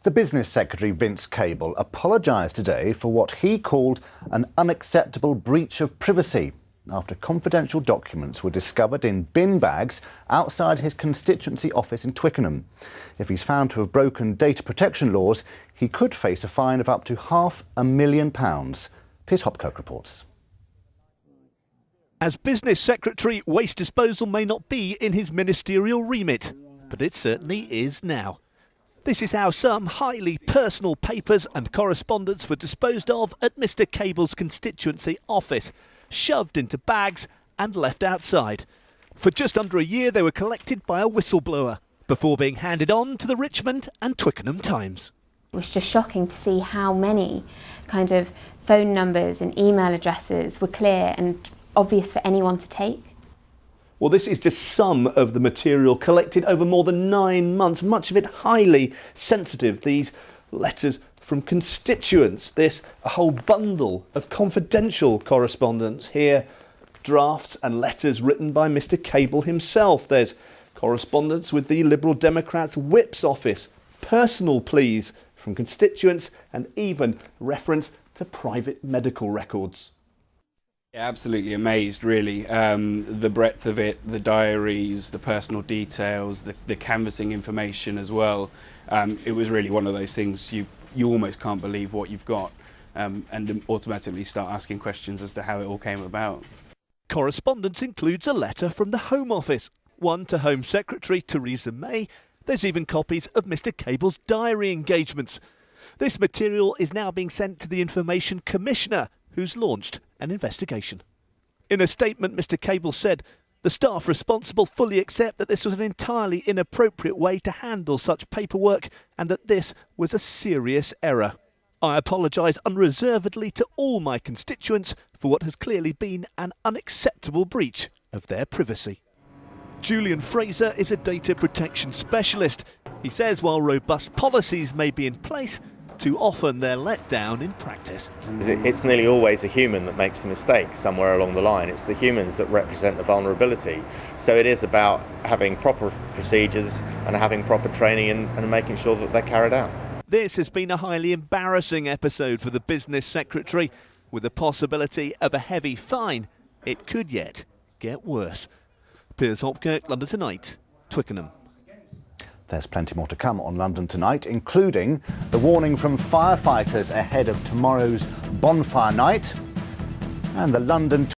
The Business Secretary, Vince Cable, apologised today for what he called an unacceptable breach of privacy after confidential documents were discovered in bin bags outside his constituency office in Twickenham. If he's found to have broken data protection laws, he could face a fine of up to £500,000. Piers Hopkirk reports. As Business Secretary, waste disposal may not be in his ministerial remit, but it certainly is now. This is how some highly personal papers and correspondence were disposed of at Mr Cable's constituency office, shoved into bags and left outside. For just under a year they were collected by a whistleblower, before being handed on to the Richmond and Twickenham Times. It was just shocking to see how many kind of phone numbers and email addresses were clear and obvious for anyone to take. Well, this is just some of the material collected over more than 9 months, much of it highly sensitive. These letters from constituents, a whole bundle of confidential correspondence. Here, drafts and letters written by Mr Cable himself. There's correspondence with the Liberal Democrats' whip's office, personal pleas from constituents, and even reference to private medical records. Absolutely amazed, really. The breadth of it, the diaries, the personal details, the canvassing information as well. It was really one of those things you almost can't believe what you've got, and automatically start asking questions as to how it all came about. Correspondence includes a letter from the Home Office, one to Home Secretary Theresa May. There's even copies of Mr Cable's diary engagements. This material is now being sent to the Information Commissioner, who's launched an investigation. In a statement, Mr Cable said, "The staff responsible fully accept that this was an entirely inappropriate way to handle such paperwork and that this was a serious error. I apologise unreservedly to all my constituents for what has clearly been an unacceptable breach of their privacy." Julian Fraser is a data protection specialist. He says while robust policies may be in place, too often they're let down in practice. It's nearly always a human that makes the mistake somewhere along the line. It's the humans that represent the vulnerability. So it is about having proper procedures and having proper training and making sure that they're carried out. This has been a highly embarrassing episode for the Business Secretary. With the possibility of a heavy fine, it could yet get worse. Piers Hopkirk, London Tonight, Twickenham. There's plenty more to come on London Tonight, including the warning from firefighters ahead of tomorrow's bonfire night and the London